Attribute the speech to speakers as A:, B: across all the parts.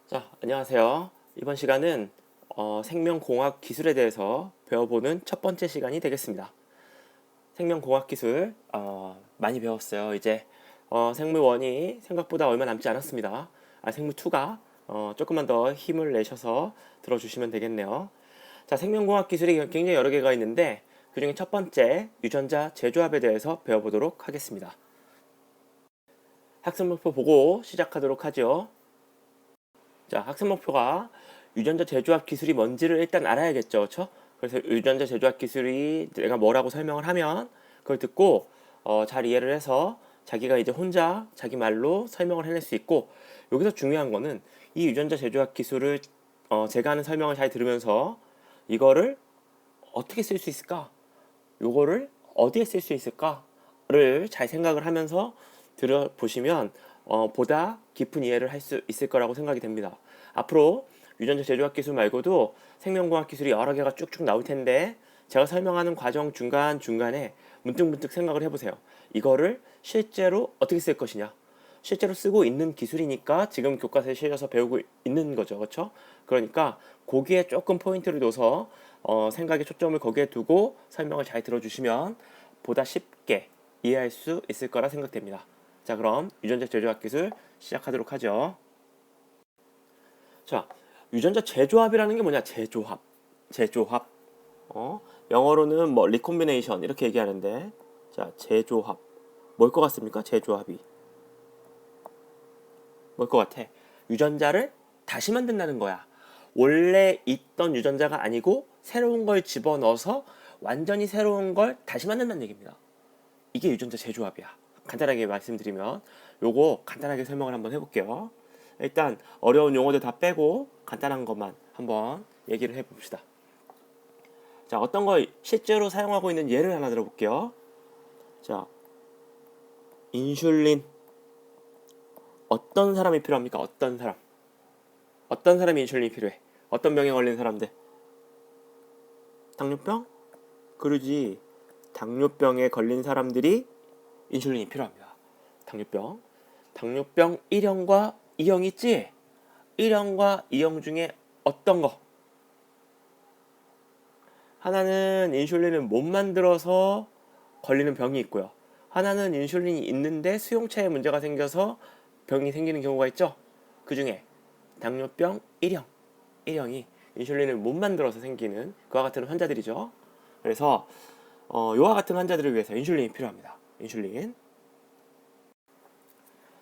A: 자, 안녕하세요. 이번 시간은 생명공학 기술에 대해서 배워보는 첫 번째 시간이 되겠습니다. 생명공학 기술 많이 배웠어요. 이제 생물 1이 생각보다 얼마 남지 않았습니다. 생물 2가 조금만 더 힘을 내셔서 들어주시면 되겠네요. 자, 생명공학 기술이 굉장히 여러 개가 있는데 그중에 첫 번째 유전자 재조합에 대해서 배워보도록 하겠습니다. 학습 목표 보고 시작하도록 하죠. 자, 학습 목표가 유전자 재조합 기술이 뭔지를 일단 알아야겠죠. 그렇죠? 그래서 유전자 재조합 기술이 내가 뭐라고 설명을 하면 그걸 듣고 잘 이해를 해서 자기가 이제 혼자 자기 말로 설명을 해낼 수 있고, 여기서 중요한 거는 이 유전자 재조합 기술을 제가 하는 설명을 잘 들으면서 이거를 어떻게 쓸 수 있을까? 요거를 어디에 쓸 수 있을까를 잘 생각을 하면서 들어보시면 보다 깊은 이해를 할 수 있을 거라고 생각이 됩니다. 앞으로 유전자 재조합 기술 말고도 생명공학 기술이 여러 개가 쭉쭉 나올 텐데 제가 설명하는 과정 중간중간에 문득문득 생각을 해보세요. 이거를 실제로 어떻게 쓸 것이냐. 실제로 쓰고 있는 기술이니까 지금 교과서에 실려서 배우고 있는 거죠. 그렇죠? 그러니까 거기에 조금 포인트를 둬서 생각의 초점을 거기에 두고 설명을 잘 들어주시면 보다 쉽게 이해할 수 있을 거라 생각됩니다. 자, 그럼 유전자 재조합 기술 시작하도록 하죠. 자, 유전자 재조합이라는 게 뭐냐? 재조합. 영어로는 뭐 리콤비네이션 이렇게 얘기하는데, 자, 재조합. 뭘 것 같습니까? 재조합이 뭘 것 같아? 유전자를 다시 만든다는 거야. 원래 있던 유전자가 아니고 새로운 걸 집어넣어서 완전히 새로운 걸 다시 만든다는 얘기입니다. 이게 유전자 재조합이야. 간단하게 말씀드리면 요거 간단하게 설명을 한번 해볼게요. 일단 어려운 용어들 다 빼고 간단한 것만 한번 얘기를 해봅시다. 자, 어떤 걸 실제로 사용하고 있는 예를 하나 들어볼게요. 자, 인슐린. 어떤 사람이 필요합니까? 어떤 사람이 인슐린이 필요해? 어떤 병에 걸린 사람들? 당뇨병? 그러지. 당뇨병에 걸린 사람들이 인슐린이 필요합니다. 당뇨병 1형과 2형 있지? 1형과 2형 중에 어떤 거? 하나는 인슐린을 못 만들어서 걸리는 병이 있고요. 하나는 인슐린이 있는데 수용체에 문제가 생겨서 병이 생기는 경우가 있죠. 그 중에 당뇨병 1형이 인슐린을 못 만들어서 생기는 그와 같은 환자들이죠. 그래서 이와 같은 환자들을 위해서 인슐린이 필요합니다. 인슐린.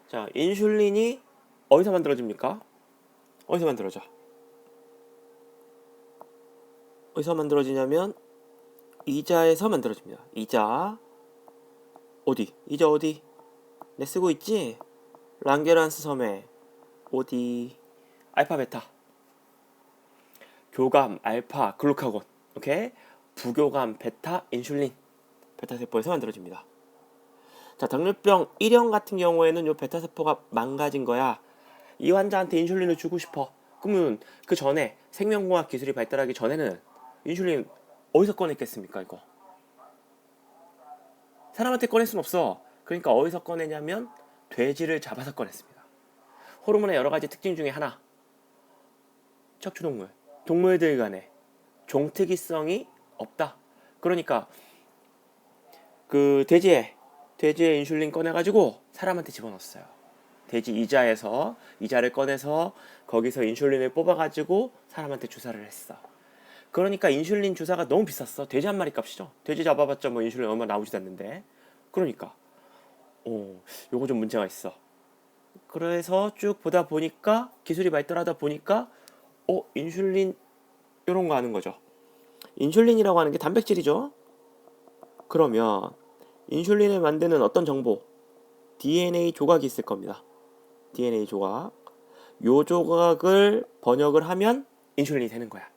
A: 자, 인슐린이 어디서 만들어집니까? 어디서 만들어져? 어디서 만들어지냐면 이자에서 만들어집니다. 이자. 이자 어디? 내 쓰고 있지? 랑게란스 섬에 어디? 알파 베타. 교감 알파 글루카곤. 오케이? 부교감 베타 인슐린. 베타 세포에서 만들어집니다. 자, 당뇨병 1형 같은 경우에는 요 베타 세포가 망가진 거야. 이 환자한테 인슐린을 주고 싶어. 그러면 그 전에 생명공학 기술이 발달하기 전에는 인슐린 어디서 꺼냈겠습니까, 이거? 사람한테 꺼낼 순 없어. 그러니까 어디서 꺼내냐면 돼지를 잡아서 꺼냈습니다. 호르몬의 여러 가지 특징 중에 하나. 척추동물. 동물들 간에 종특이성이 없다. 그러니까 그 돼지의 인슐린 꺼내가지고 사람한테 집어넣었어요. 돼지 이자를 꺼내서 거기서 인슐린을 뽑아가지고 사람한테 주사를 했어. 그러니까 인슐린 주사가 너무 비쌌어. 돼지 한 마리 값이죠. 돼지 잡아봤자 뭐 인슐린 얼마 나오지도 않는데. 그러니까 요거 좀 문제가 있어. 그래서 쭉 보다 보니까 기술이 발달하다 보니까 인슐린 이런 거 하는 거죠. 인슐린이라고 하는 게 단백질이죠. 그러면 인슐린을 만드는 어떤 정보, DNA 조각이 있을 겁니다. DNA 조각. 요 조각을 번역을 하면 인슐린이 되는 거야.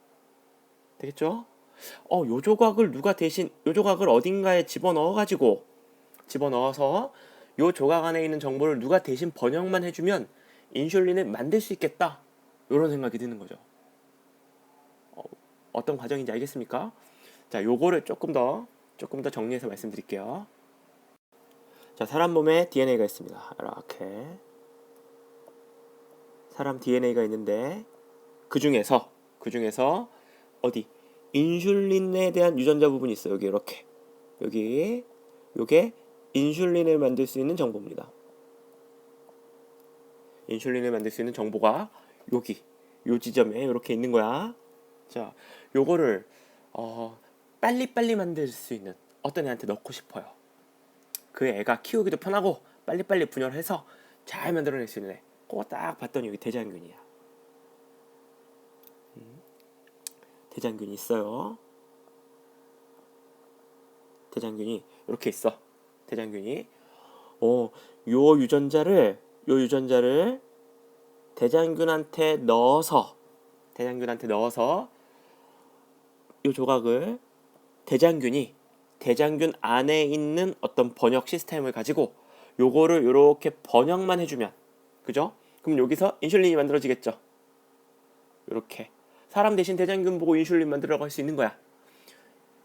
A: 되겠죠? 요 조각을 어딘가에 집어넣어서 요 조각 안에 있는 정보를 누가 대신 번역만 해주면 인슐린을 만들 수 있겠다. 요런 생각이 드는 거죠. 어떤 과정인지 알겠습니까? 자, 요거를 조금 더 정리해서 말씀드릴게요. 자, 사람 몸에 DNA가 있습니다. 이렇게 사람 DNA가 있는데 그 중에서 어디 인슐린에 대한 유전자 부분이 있어요. 여기 이렇게 여기 요게 인슐린을 만들 수 있는 정보입니다. 인슐린을 만들 수 있는 정보가 여기 요 지점에 이렇게 있는 거야. 자, 요거를 빨리빨리 만들 수 있는 어떤 애한테 넣고 싶어요. 그 애가 키우기도 편하고 빨리빨리 분열해서 잘 만들어낼 수 있는 애. 그거 딱 봤더니 여기 대장균이야. 대장균이 있어요. 대장균이 이렇게 있어. 대장균이 요 유전자를 대장균한테 넣어서 요 조각을 대장균 안에 있는 어떤 번역 시스템을 가지고 요거를 요렇게 번역만 해주면, 그죠? 그럼 여기서 인슐린이 만들어지겠죠. 요렇게 사람 대신 대장균 보고 인슐린 만들어갈 수 있는 거야.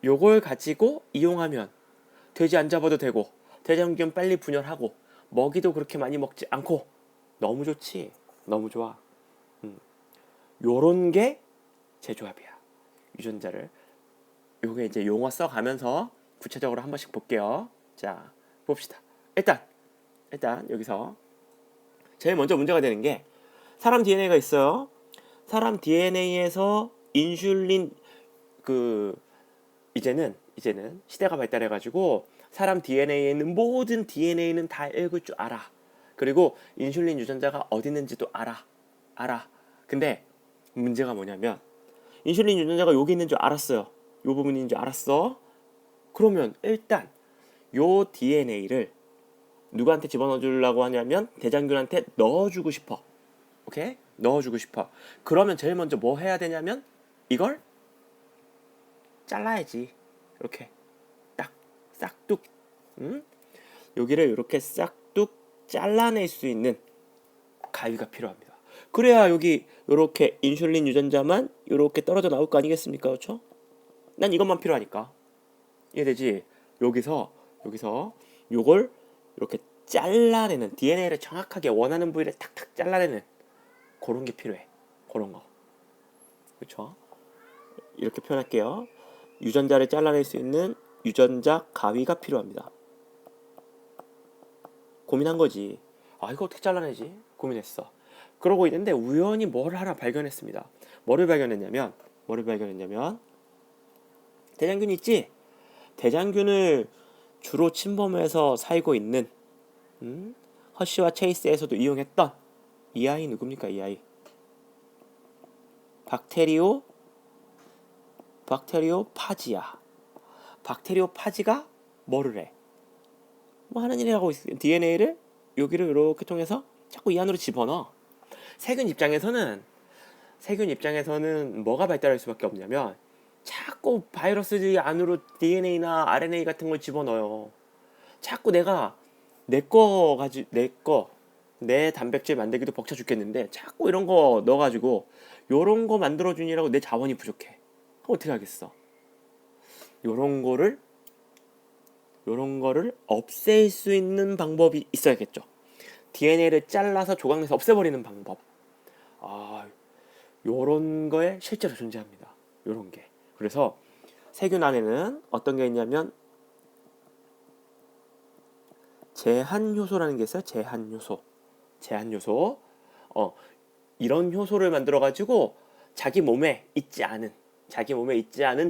A: 요걸 가지고 이용하면 돼지 안 잡아도 되고 대장균 빨리 분열하고 먹이도 그렇게 많이 먹지 않고 너무 좋지. 너무 좋아. 요런 게 제조합이야. 유전자를 요게 이제 용어 써가면서 구체적으로 한 번씩 볼게요. 자, 봅시다. 일단 여기서 제일 먼저 문제가 되는 게 사람 DNA가 있어요. 사람 DNA에서 인슐린 이제는 시대가 발달해 가지고 사람 DNA에 있는 모든 DNA는 다 읽을 줄 알아. 그리고 인슐린 유전자가 어디 있는지도 알아. 근데 문제가 뭐냐면 인슐린 유전자가 여기 있는 줄 알았어요. 요 부분인 줄 알았어. 그러면 일단 요 DNA를 누구한테 집어넣어 주려고 하냐면 대장균한테 넣어주고 싶어. 오케이? 넣어주고 싶어. 그러면 제일 먼저 뭐 해야 되냐면 이걸 잘라야지. 이렇게 딱 싹둑. 여기를 이렇게 싹둑 잘라낼 수 있는 가위가 필요합니다. 그래야 여기 이렇게 인슐린 유전자만 이렇게 떨어져 나올 거 아니겠습니까? 그렇죠? 난 이것만 필요하니까. 이해되지? 여기서 요걸 이렇게 잘라내는, DNA를 정확하게 원하는 부위를 탁탁 잘라내는 그런 게 필요해. 그런 거. 그렇죠? 이렇게 표현할게요. 유전자를 잘라낼 수 있는 유전자 가위가 필요합니다. 고민한 거지. 이거 어떻게 잘라내지? 고민했어. 그러고 있는데 우연히 뭘 하나 발견했습니다. 뭐를 발견했냐면 대장균이 있지? 대장균을 주로 침범해서 살고 있는 허쉬와 체이스에서도 이용했던 이 아이 누굽니까? 이 아이 박테리오파지야. 박테리오파지가 뭐를 해? 뭐 하는 일을 하고 있어. DNA를 여기를 이렇게 통해서 자꾸 이 안으로 집어넣어. 세균 입장에서는 뭐가 발달할 수밖에 없냐면 자꾸 바이러스들이 안으로 DNA나 RNA 같은 걸 집어넣어요. 자꾸 내가 내 단백질 만들기도 벅차 죽겠는데 자꾸 이런 거 넣어가지고 요런 거 만들어주느라고 내 자원이 부족해. 어떻게 하겠어? 요런 거를 없앨 수 있는 방법이 있어야겠죠. DNA를 잘라서 조각내서 없애버리는 방법. 요런 거에 실제로 존재합니다. 요런 게. 그래서 세균 안에는 어떤 게 있냐면 제한효소라는 게 있어요. 제한효소. 이런 효소를 만들어 가지고 자기 몸에 있지 않은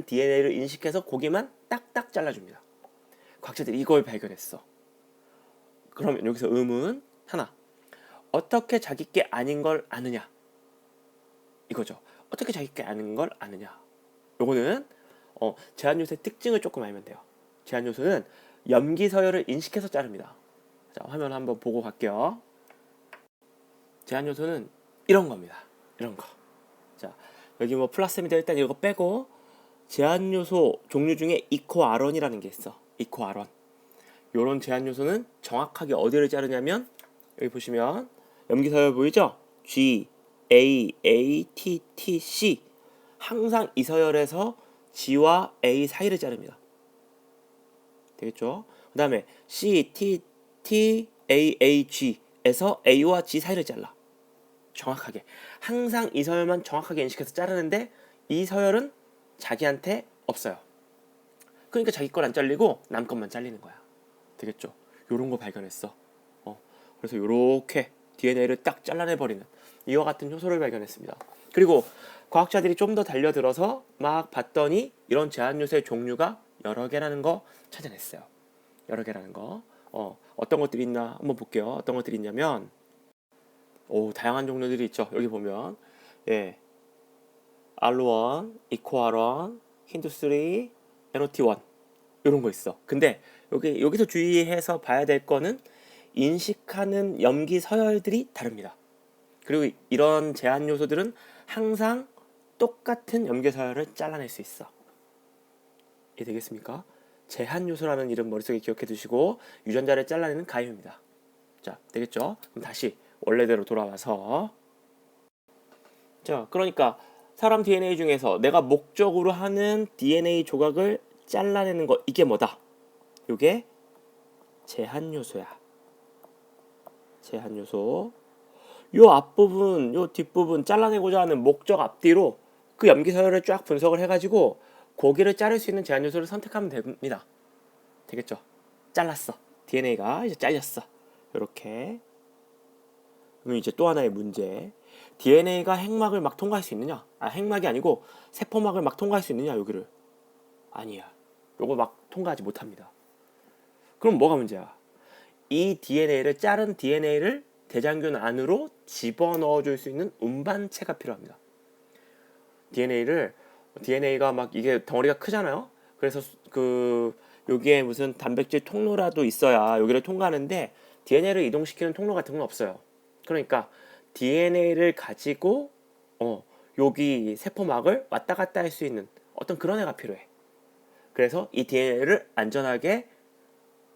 A: DNA를 인식해서 고기만 딱딱 잘라줍니다. 과학자들이 이걸 발견했어. 그러면 여기서 의문 하나. 어떻게 자기께 아닌 걸 아느냐? 이거죠. 어떻게 자기께 아는 걸 아느냐? 요거는 제한요소의 특징을 조금 알면 돼요. 제한요소는 염기서열을 인식해서 자릅니다. 자, 화면 한번 보고 갈게요. 제한요소는 이런 겁니다. 이런 거. 자, 여기 뭐 플라스미드 일단 이거 빼고 제한요소 종류 중에 이코아론이라는 게 있어. 이코아론. 요런 제한요소는 정확하게 어디를 자르냐면 여기 보시면 염기서열 보이죠? G, A, A, T, T, C. 항상 이 서열에서 G와 A 사이를 자릅니다. 되겠죠? 그 다음에 C, T, T, A, A, G에서 A와 G 사이를 잘라. 정확하게. 항상 이 서열만 정확하게 인식해서 자르는데 이 서열은 자기한테 없어요. 그러니까 자기 걸 안 잘리고 남 것만 잘리는 거야. 되겠죠? 요런 거 발견했어. 그래서 요렇게 DNA를 딱 잘라내버리는 이와 같은 효소를 발견했습니다. 그리고 과학자들이 좀 더 달려들어서 막 봤더니 이런 제한 요소의 종류가 여러 개라는 거 찾아냈어요. 여러 개라는 거. 어떤 것들이 있나 한번 볼게요. 어떤 것들이 있냐면 다양한 종류들이 있죠. 여기 보면 알루원, 이코알원, 힌두3, NOT1 이런 거 있어. 근데 여기서 주의해서 봐야 될 거는 인식하는 염기 서열들이 다릅니다. 그리고 이런 제한 요소들은 항상 똑같은 염기 서열을 잘라낼 수 있어. 이해되겠습니까? 제한 요소라는 이름 머릿속에 기억해 두시고 유전자를 잘라내는 가임입니다. 자, 되겠죠? 그럼 다시 원래대로 돌아와서 자, 그러니까 사람 DNA 중에서 내가 목적으로 하는 DNA 조각을 잘라내는 거 이게 뭐다? 이게 제한 요소야. 제한 요소. 요 앞부분, 요 뒷부분 잘라내고자 하는 목적 앞뒤로 그 염기 서열을 쫙 분석을 해가지고 고기를 자를 수 있는 제한 요소를 선택하면 됩니다. 되겠죠? 잘랐어. DNA가 이제 잘렸어. 이렇게. 그럼 이제 또 하나의 문제. DNA가 핵막을 막 통과할 수 있느냐? 핵막이 아니고 세포막을 막 통과할 수 있느냐? 여기를. 아니야. 요거 막 통과하지 못합니다. 그럼 뭐가 문제야? 이 DNA를 자른 DNA를 대장균 안으로 집어넣어 줄 수 있는 운반체가 필요합니다. DNA가 막 이게 덩어리가 크잖아요. 그래서 여기에 무슨 단백질 통로라도 있어야 여기를 통과하는데 DNA를 이동시키는 통로 같은 건 없어요. 그러니까 DNA를 가지고 여기 세포막을 왔다 갔다 할 수 있는 어떤 그런 애가 필요해. 그래서 이 DNA를 안전하게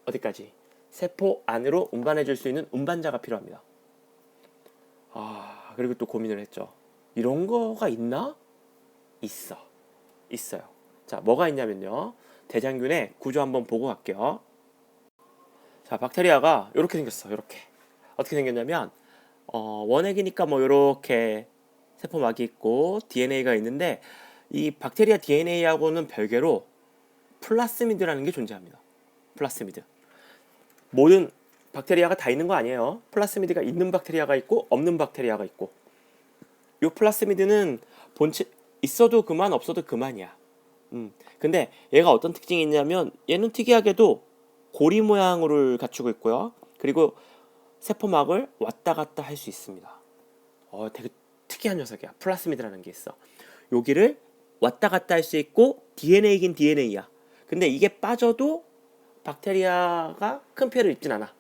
A: 어디까지? 세포 안으로 운반해 줄 수 있는 운반자가 필요합니다. 그리고 또 고민을 했죠. 이런 거가 있나? 있어요. 자, 뭐가 있냐면요. 대장균의 구조 한번 보고 갈게요. 자, 박테리아가 이렇게 생겼어. 이렇게. 어떻게 생겼냐면 원액이니까 뭐 이렇게 세포막이 있고 DNA가 있는데 이 박테리아 DNA하고는 별개로 플라스미드라는 게 존재합니다. 플라스미드. 모든 박테리아가 다 있는 거 아니에요. 플라스미드가 있는 박테리아가 있고 없는 박테리아가 있고 이 플라스미드는 본체 있어도 그만 없어도 그만이야. 근데 얘가 어떤 특징이 있냐면 얘는 특이하게도 고리 모양을 갖추고 있고요. 그리고 세포막을 왔다 갔다 할 수 있습니다. 되게 특이한 녀석이야. 플라스미드라는 게 있어. 여기를 왔다 갔다 할 수 있고 DNA이긴 DNA야. 근데 이게 빠져도 박테리아가 큰 피해를 입진 않아.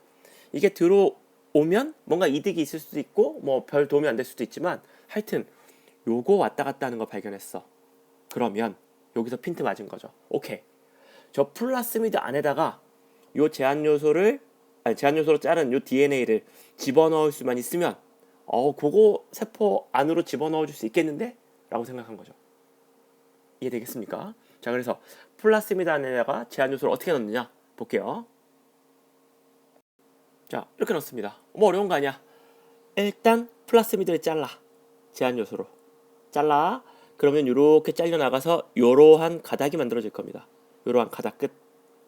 A: 이게 들어오면 뭔가 이득이 있을 수도 있고 뭐 별 도움이 안 될 수도 있지만 하여튼 요거 왔다 갔다 하는 거 발견했어. 그러면 여기서 핀트 맞은 거죠. 오케이. 저 플라스미드 안에다가 요 제한 요소로 자른 요 DNA를 집어넣을 수만 있으면 그거 세포 안으로 집어넣어 줄 수 있겠는데? 라고 생각한 거죠. 이해되겠습니까? 자, 그래서 플라스미드 안에다가 제한 요소를 어떻게 넣느냐 볼게요. 자, 이렇게 넣습니다. 뭐 어려운 거 아니야. 일단 플라스미드를 잘라. 제한 요소로 잘라. 그러면 이렇게 잘려 나가서 이러한 가닥이 만들어질 겁니다. 이러한 가닥 끝.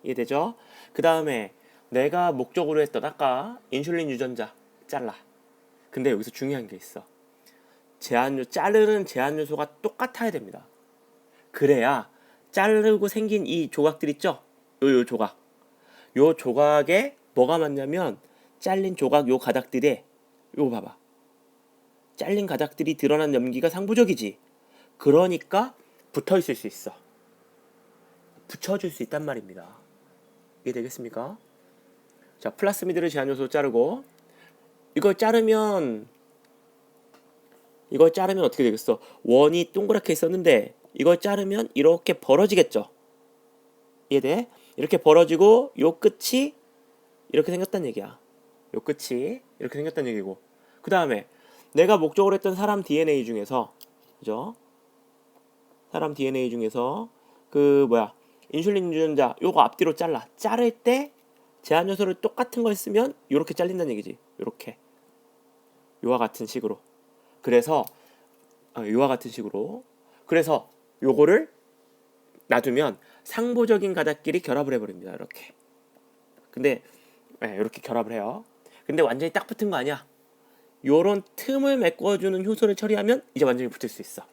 A: 이해되죠? 그 다음에 내가 목적으로 했던 아까 인슐린 유전자 잘라. 근데 여기서 중요한 게 있어. 자르는 제한 요소가 똑같아야 됩니다. 그래야 자르고 생긴 이 조각들 있죠? 요 조각. 요 조각에 뭐가 맞냐면 잘린 조각 요 가닥들에 요거 봐봐. 잘린 가닥들이 드러난 염기가 상부적이지. 그러니까 붙어 있을 수 있어. 붙여줄 수 있단 말입니다. 이해되겠습니까? 자, 플라스미드를 제한 요소 자르고 이걸 자르면 어떻게 되겠어? 원이 동그랗게 있었는데 이걸 자르면 이렇게 벌어지겠죠? 이해돼? 이렇게 벌어지고 요 끝이 이렇게 생겼다는 얘기야. 요 끝이 이렇게 생겼다는 얘기고 그 다음에 내가 목적으로 했던 사람 DNA 중에서 그죠? 사람 DNA 중에서 인슐린 유전자 요거 앞뒤로 자를 때 제한 요소를 똑같은 걸 쓰면 요렇게 잘린다는 얘기지. 요렇게 요와 같은 식으로 그래서 이와 같은 식으로, 그래서 요거를 놔두면 상보적인 가닥끼리 결합을 해버립니다. 이렇게. 근데 이렇게 결합을 해요. 근데 완전히 딱 붙은 거 아니야. 요런 틈을 메꿔주는 효소를 처리하면 이제 완전히 붙을 수 있어.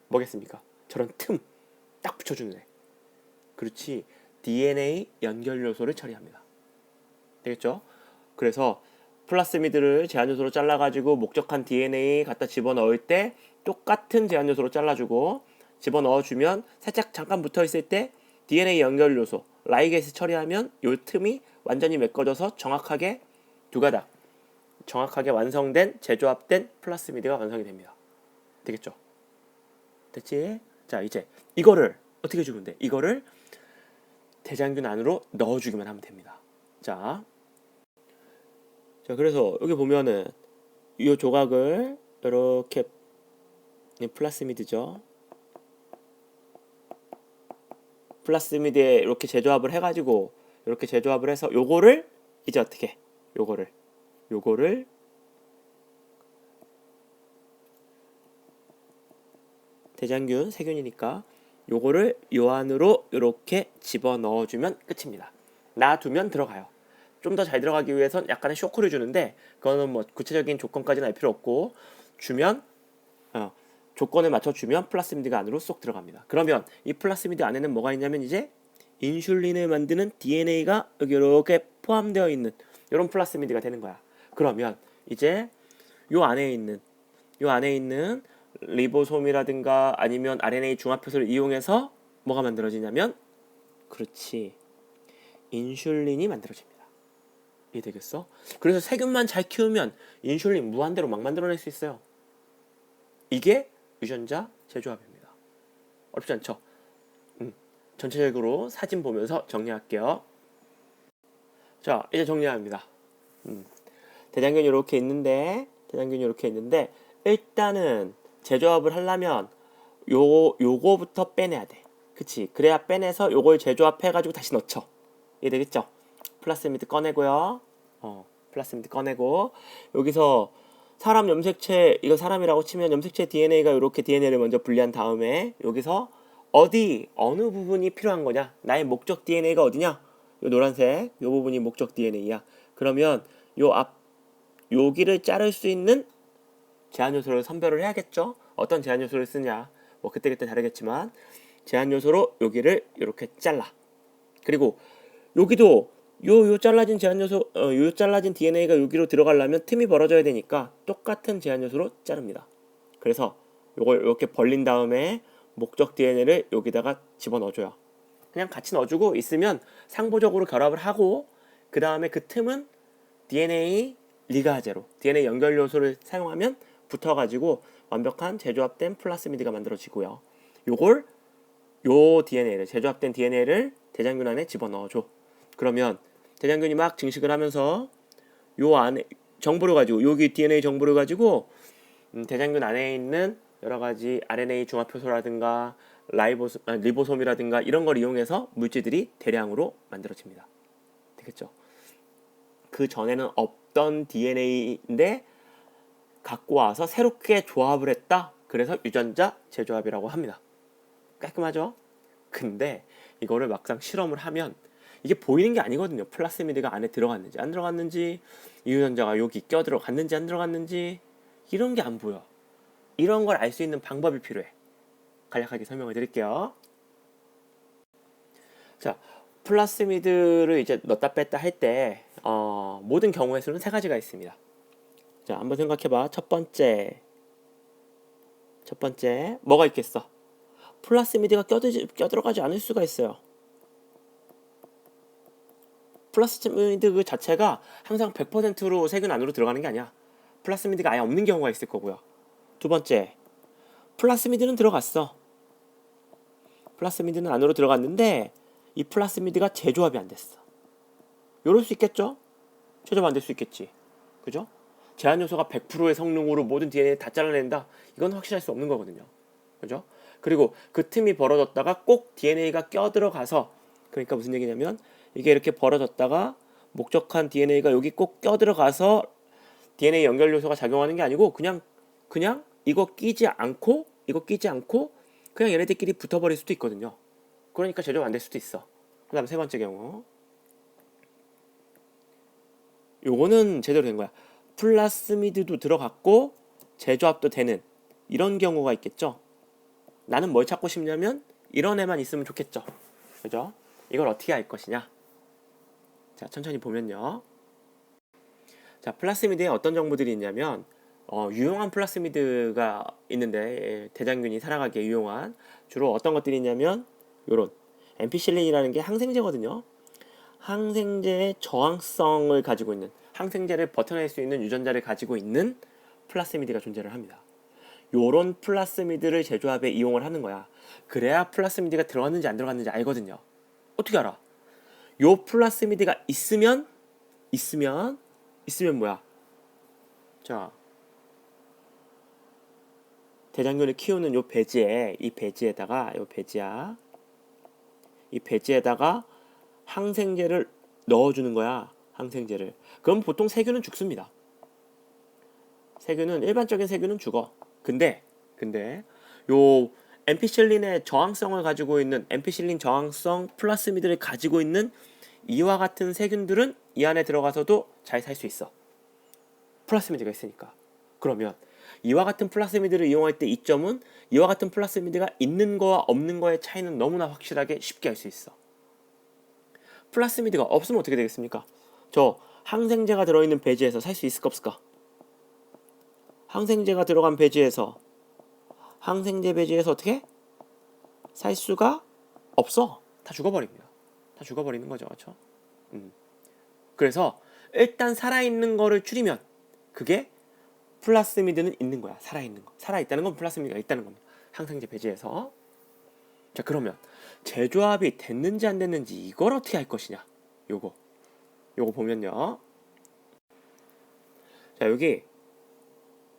A: 뭐겠습니까? 저런 틈 딱 붙여주는 애. 그렇지. DNA 연결 요소를 처리합니다. 되겠죠? 그래서 플라스미드를 제한 요소로 잘라가지고 목적한 DNA 갖다 집어넣을 때 똑같은 제한 요소로 잘라주고, 집어넣어주면 살짝 잠깐 붙어있을 때 DNA 연결 요소 라이게이스 처리하면 요 틈이 완전히 메꿔져서 정확하게 두 가닥 정확하게 완성된 재조합된 플라스미드가 완성이 됩니다. 되겠죠? 됐지? 자, 이제 이거를 어떻게 주면 돼? 이거를 대장균 안으로 넣어주기만 하면 됩니다. 자, 그래서 여기 보면은 이 조각을 이렇게, 플라스미드죠. 플라스미드에 이렇게 재조합을 해가지고, 이렇게 재조합을 해서 요거를 이제 어떻게? 요거를 대장균, 세균이니까 요거를 요 안으로 이렇게 집어넣어주면 끝입니다. 놔두면 들어가요. 좀 더 잘 들어가기 위해선 약간의 쇼크를 주는데, 그거는 뭐 구체적인 조건까지는 알 필요 없고, 주면 조건을 맞춰주면 플라스미드가 안으로 쏙 들어갑니다. 그러면 이 플라스미드 안에는 뭐가 있냐면 이제 인슐린을 만드는 DNA가 여기 이렇게 포함되어 있는 이런 플라스미드가 되는 거야. 그러면 이제 요 안에 있는 리보솜이라든가 아니면 RNA 중합효소를 이용해서 뭐가 만들어지냐면, 그렇지, 인슐린이 만들어집니다. 이해되겠어? 그래서 세균만 잘 키우면 인슐린 무한대로 막 만들어낼 수 있어요. 이게 유전자 재조합입니다. 어렵지 않죠? 전체적으로 사진 보면서 정리할게요. 자, 이제 정리합니다. 대장균이 이렇게 있는데 일단은 재조합을 하려면 요거부터 빼내야 돼. 그치? 그래야 빼내서 요걸 재조합해가지고 다시 넣죠. 이해되겠죠? 플라스미드 꺼내고요. 플라스미드 꺼내고, 여기서 사람 염색체, 이거 사람이라고 치면 염색체 DNA가 이렇게 DNA를 먼저 분리한 다음에 여기서 어느 부분이 필요한 거냐? 나의 목적 DNA가 어디냐? 요 노란색, 요 부분이 목적 DNA야. 그러면 여기를 자를 수 있는 제한 요소를 선별을 해야겠죠? 어떤 제한 요소를 쓰냐? 뭐 그때그때 다르겠지만, 제한 요소로 여기를 이렇게 잘라. 그리고 여기도 요 잘라진 제한 요소, 요 잘라진 DNA가 여기로 들어가려면 틈이 벌어져야 되니까 똑같은 제한 요소로 자릅니다. 그래서 요걸 이렇게 벌린 다음에 목적 DNA를 여기다가 집어넣어줘요. 그냥 같이 넣어주고 있으면 상보적으로 결합을 하고, 그 다음에 그 틈은 DNA 리가제로, DNA 연결 요소를 사용하면 붙어가지고 완벽한 재조합된 플라스미드가 만들어지고요. 요 DNA를, 재조합된 DNA를 대장균 안에 집어넣어줘. 그러면 대장균이 막 증식을 하면서 요 안에 정보를 가지고, 여기 DNA 정보를 가지고 대장균 안에 있는 여러 가지 RNA 중합효소라든가 리보솜이라든가 이런 걸 이용해서 물질들이 대량으로 만들어집니다. 되겠죠? 그 전에는 없던 DNA인데 갖고 와서 새롭게 조합을 했다. 그래서 유전자 재조합이라고 합니다. 깔끔하죠? 근데 이거를 막상 실험을 하면 이게 보이는 게 아니거든요. 플라스미드가 안에 들어갔는지 안 들어갔는지, 이 유전자가 여기 껴들어갔는지 안 들어갔는지, 이런 게 안 보여. 이런 걸 알 수 있는 방법이 필요해. 간략하게 설명을 드릴게요. 자, 플라스미드를 이제 넣다 뺐다 할 때 모든 경우의 수는 세 가지가 있습니다. 자, 한번 생각해봐. 첫 번째 뭐가 있겠어? 플라스미드가 껴들어가지 않을 수가 있어요. 플라스미드 그 자체가 항상 100%로 세균 안으로 들어가는 게 아니야. 플라스미드가 아예 없는 경우가 있을 거고요. 두 번째, 플라스미드는 들어갔어. 플라스미드는 안으로 들어갔는데 이 플라스미드가 재조합이 안 됐어. 이럴 수 있겠죠? 재조합 안 될 수 있겠지. 그죠? 제한 요소가 100%의 성능으로 모든 DNA를 다 잘라낸다. 이건 확실할 수 없는 거거든요. 그죠? 그리고 그 틈이 벌어졌다가 꼭 DNA가 껴들어가서, 그러니까 무슨 얘기냐면 이게 이렇게 벌어졌다가 목적한 DNA가 여기 꼭 껴들어가서 DNA 연결 요소가 작용하는 게 아니고 그냥 그냥 이거 끼지 않고 그냥 얘네들끼리 붙어버릴 수도 있거든요. 그러니까 제조가 안 될 수도 있어. 그 다음 세 번째 경우, 요거는 제대로 된 거야. 플라스미드도 들어갔고 제조합도 되는 이런 경우가 있겠죠. 나는 뭘 찾고 싶냐면 이런 애만 있으면 좋겠죠. 그죠? 이걸 어떻게 할 것이냐. 자, 천천히 보면요. 자, 플라스미드에 어떤 정보들이 있냐면 유용한 플라스미드가 있는데, 대장균이 살아가기에 유용한, 주로 어떤 것들이 있냐면 요런 엠피실린이라는 게 항생제거든요. 항생제의 저항성을 가지고 있는, 항생제를 버텨낼 수 있는 유전자를 가지고 있는 플라스미드가 존재를 합니다. 요런 플라스미드를 제조합에 이용을 하는 거야. 그래야 플라스미드가 들어갔는지 안 들어갔는지 알거든요. 어떻게 알아? 요 플라스미드가 있으면 뭐야? 자, 대장균을 키우는 요 배지에, 이 배지에다가 항생제를 넣어주는 거야. 항생제를. 그럼 보통 세균은 죽습니다. 일반적인 세균은 죽어. 근데 요 엠피실린의 저항성을 가지고 있는, 엠피실린 저항성 플라스미드를 가지고 있는 이와 같은 세균들은 이 안에 들어가서도 잘 살 수 있어. 플라스미드가 있으니까. 그러면 이와 같은 플라스미드를 이용할 때 이점은, 이와 같은 플라스미드가 있는 거와 없는 거의 차이는 너무나 확실하게 쉽게 알 수 있어. 플라스미드가 없으면 어떻게 되겠습니까? 저 항생제가 들어있는 배지에서 살 수 있을까 없을까? 항생제가 들어간 배지에서, 항생제 배지에서 어떻게? 살 수가 없어. 다 죽어버립니다. 다 죽어버리는 거죠. 그렇죠? 그래서 일단 살아있는 거를 줄이면 그게 플라스미드는 있는 거야. 살아있는 거. 살아있다는 건 플라스미드가 있다는 겁니다. 항생제 배지에서. 자, 그러면 제조합이 됐는지 안 됐는지 이걸 어떻게 할 것이냐. 요거 보면요. 자, 여기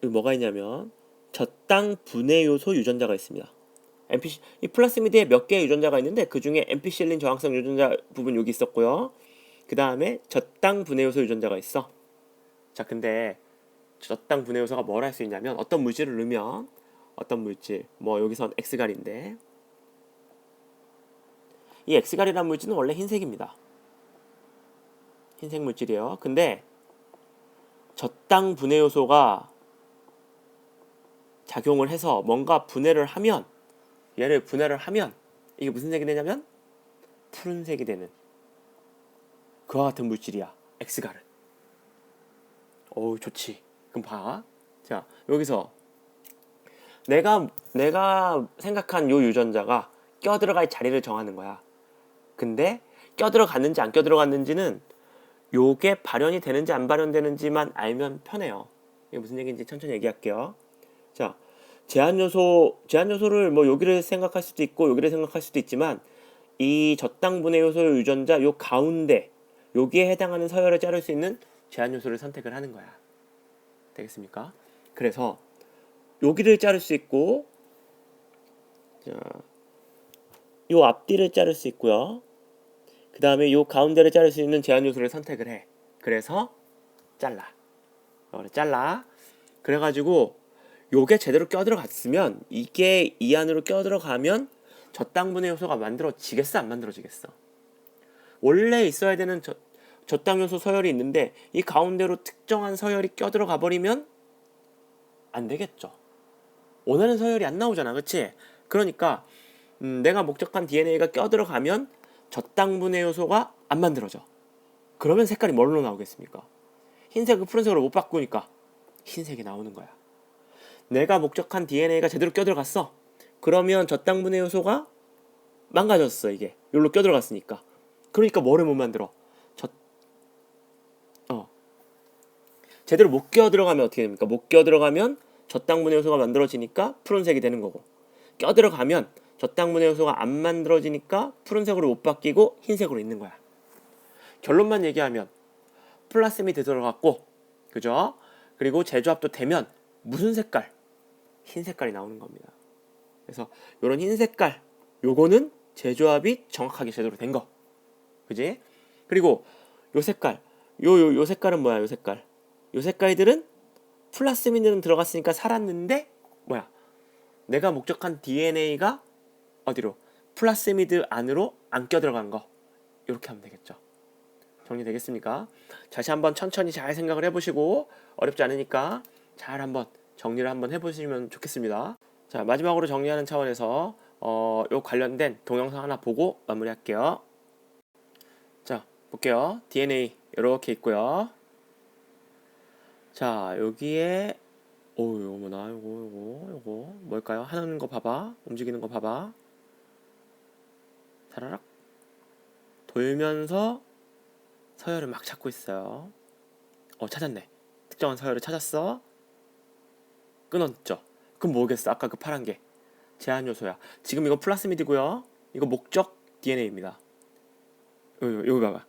A: 뭐가 있냐면 저당 분해 요소 유전자가 있습니다. 이 플라스미드에 몇 개의 유전자가 있는데 그 중에 엠피실린 저항성 유전자 부분 여기 있었고요. 그 다음에 저당 분해 요소 유전자가 있어. 자, 근데 저당 분해 요소가 뭘 할 수 있냐면, 어떤 물질을 넣으면, 어떤 물질, 뭐 여기선 엑스갈인데, 이 엑스갈이라는 물질은 원래 흰색입니다. 흰색 물질이에요. 근데 저당 분해 요소가 작용을 해서 뭔가 분해를 하면, 얘를 분해를 하면 이게 무슨 색이 되냐면 푸른색이 되는 그와 같은 물질이야. 엑스갈은. 어우, 좋지. 그럼 봐. 자, 여기서 내가 생각한 요 유전자가 껴들어갈 자리를 정하는 거야. 근데 껴들어갔는지 안 껴들어갔는지는 요게 발현이 되는지 안 발현되는지만 알면 편해요. 이게 무슨 얘기인지 천천히 얘기할게요. 자, 제한 요소를 뭐 여기를 생각할 수도 있고 여기를 생각할 수도 있지만, 이 저당 분해 요소 유전자 요 가운데 여기에 해당하는 서열을 자를 수 있는 제한 요소를 선택을 하는 거야. 되겠습니까? 그래서 여기를 자를 수 있고, 자, 요 앞뒤를 자를 수 있고요. 그 다음에 요 가운데를 자를 수 있는 제한 요소를 선택을 해. 그래서 잘라. 그래가지고 요게 제대로 껴들어갔으면, 이게 이 안으로 껴들어가면 저당 분해 요소가 만들어지겠어, 안 만들어지겠어? 원래 있어야 되는 저당 요소 서열이 있는데 이 가운데로 특정한 서열이 껴들어가 버리면 안 되겠죠. 원하는 서열이 안 나오잖아, 그치? 그러니까 내가 목적한 DNA가 껴들어가면 저당 분해 요소가 안 만들어져. 그러면 색깔이 뭘로 나오겠습니까? 흰색을 푸른색으로 못 바꾸니까 흰색이 나오는 거야. 내가 목적한 DNA가 제대로 껴들어갔어. 그러면 저당 분해 요소가 망가졌어. 이게 여기로 껴들어갔으니까. 그러니까 뭐를 못 만들어? 제대로 못 껴들어가면 어떻게 됩니까? 못 껴들어가면 저당 분해 요소가 만들어지니까 푸른색이 되는 거고, 껴들어가면 저당 분해 요소가 안 만들어지니까 푸른색으로 못 바뀌고 흰색으로 있는 거야. 결론만 얘기하면 플라스미드 들어갔고, 그죠? 그리고 제조합도 되면 무슨 색깔? 흰 색깔이 나오는 겁니다. 그래서 요런 흰 색깔, 요거는 제조합이 정확하게 제대로 된 거. 그지? 그리고 요 색깔, 요 색깔은 뭐야? 요 색깔들은 플라스미드는 들어갔으니까 살았는데 뭐야? 내가 목적한 DNA가 어디로? 플라스미드 안으로 안 껴 들어간 거. 이렇게 하면 되겠죠. 정리되겠습니까? 다시 한번 천천히 잘 생각을 해보시고 어렵지 않으니까 잘 한번 정리를 한번 해보시면 좋겠습니다. 자, 마지막으로 정리하는 차원에서 요 관련된 동영상 하나 보고 마무리할게요. 자, 볼게요. DNA 이렇게 있고요. 자, 여기에 요거 뭐나 요거 뭘까요? 하는 거 봐봐. 움직이는 거 봐봐. 사라락 돌면서 서열을 막 찾고 있어요. 찾았네. 특정한 서열을 찾았어. 끊었죠. 그럼 뭐겠어? 아까 그 파란 게 제한 요소야. 지금 이거 플라스미드고요. 이거 목적 DNA입니다. 여기 봐봐.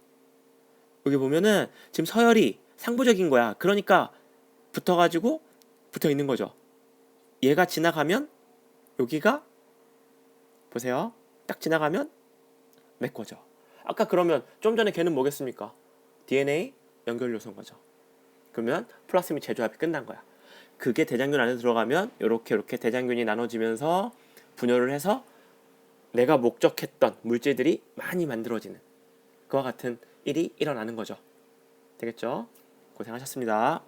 A: 여기 보면은 지금 서열이 상부적인 거야. 그러니까 붙어가지고 붙어 있는 거죠. 얘가 지나가면 여기가 보세요. 딱 지나가면 메꿔져. 아까 그러면 좀 전에 걔는 뭐겠습니까? DNA 연결 요소인 거죠. 그러면 플라스미드 재조합이 끝난 거야. 그게 대장균 안에 들어가면 이렇게 대장균이 나눠지면서 분열을 해서 내가 목적했던 물질들이 많이 만들어지는 그와 같은 일이 일어나는 거죠. 되겠죠? 고생하셨습니다.